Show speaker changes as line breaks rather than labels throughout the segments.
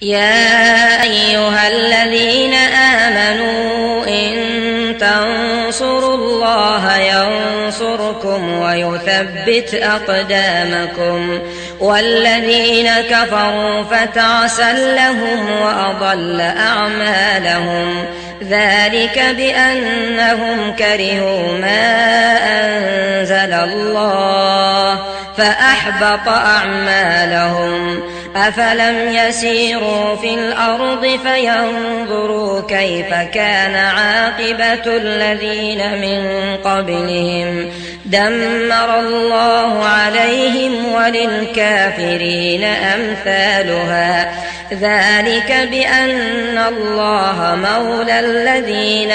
يا أيها الذين آمنوا إن تنصروا الله ينصركم ويثبت أقدامكم والذين كفروا فتعسا لهم وأضل أعمالهم ذلك بأنهم كرهوا ما أنزل الله فأحبط أعمالهم أفلم يسيروا في الأرض فينظروا كيف كان عاقبة الذين من قبلهم دمر الله عليهم وللكافرين أمثالها ذلك بأن الله مولى الذين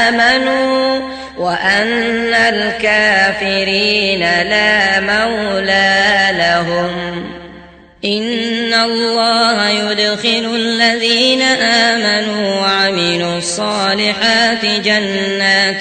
آمنوا وأن الكافرين لا مولى لهم إن الله يدخل الذين آمنوا وعملوا الصالحات جنات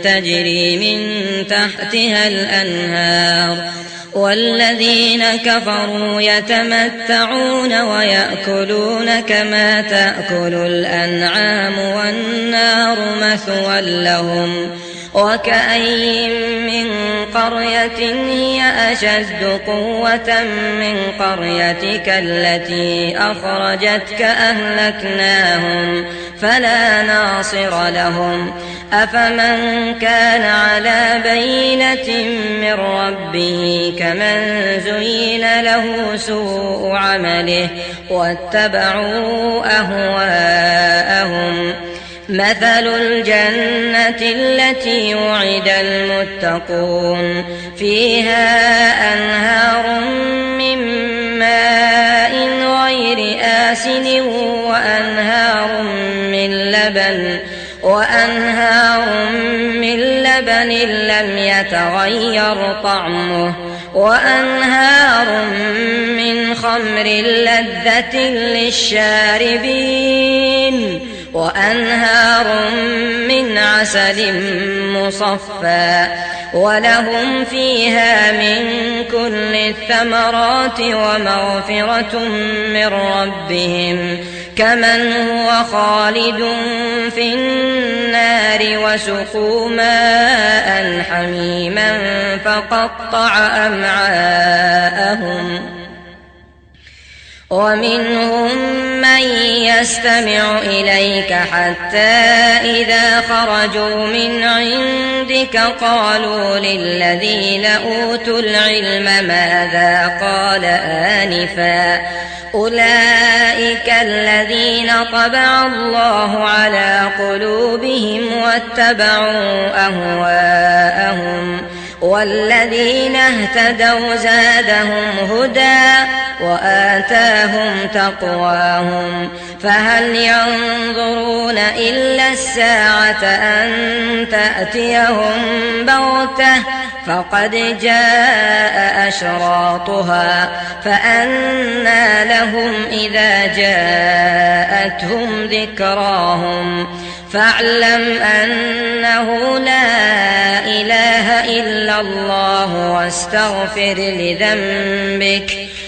تجري من تحتها الأنهار والذين كفروا يتمتعون ويأكلون كما تأكل الأنعام والنار مثوى لهم وكأين من قرية هي أشد قوة من قريتك التي أخرجتك أهلكناهم فلا ناصر لهم أفمن كان على بينة من ربه كمن زين له سوء عمله واتبعوا أهواءهم مثل الجنة التي وعد المتقون فيها أنهار من ماء غير آسن وأنهار من لبن لم يتغير طعمه وأنهار من خمر لذة للشاربين وأنهار من عسل مصفى ولهم فيها من كل الثمرات ومغفرة من ربهم كمن هو خالد في النار وسقوا ماء حميما فقطع أمعاءهم ومنهم من يستمع إليك حتى إذا خرجوا من عندك قالوا للذين أوتوا العلم ماذا قال آنفا أولئك الذين طبع الله على قلوبهم واتبعوا أهواءهم والذين اهتدوا زادهم هدى وآتاهم تقواهم فهل ينظرون إلا الساعة أن تأتيهم بغتة فقد جاء أشراطها فأنى لهم إذا جاءتهم ذكراهم فاعلم أنه لا إله إلا الله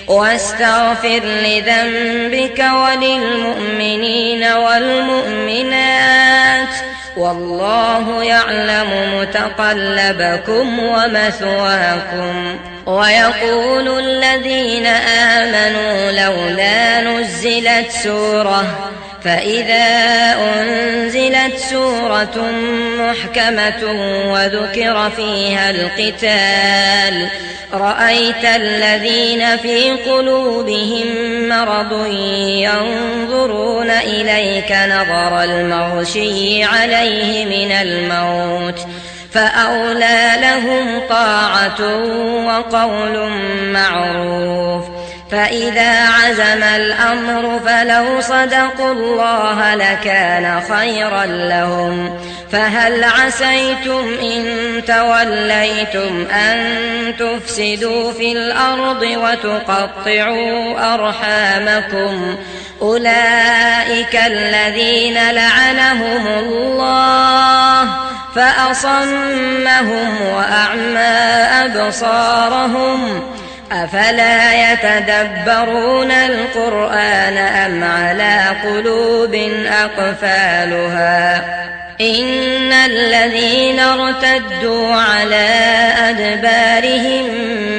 واستغفر لذنبك وللمؤمنين والمؤمنات والله يعلم متقلبكم ومثواكم ويقول الذين آمنوا لولا نزلت سورة فإذا أنزلت سورة محكمة وذكر فيها القتال رأيت الذين في قلوبهم مرض ينظرون إليك نظر المغشي عليه من الموت فأولى لهم طاعة وقول معروف فإذا عزم الأمر فلو صدقوا الله لكان خيرا لهم فهل عسيتم إن توليتم أن تفسدوا في الأرض وتقطعوا أرحامكم أولئك الذين لعنهم الله فأصمهم وأعمى أبصارهم أفلا يتدبرون القرآن أم على قلوب أقفالها إن الذين ارتدوا على أدبارهم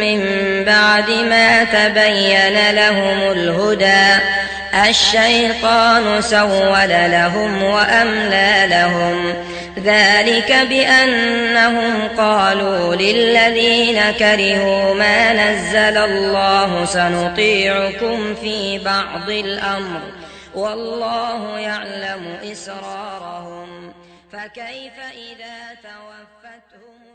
من بعد ما تبين لهم الهدى الشيطان سول لهم وأملى لهم ذلك بأنهم قالوا للذين كرهوا ما نزل الله سنطيعكم في بعض الأمر والله يعلم إسرارهم فكيف إذا توفتهم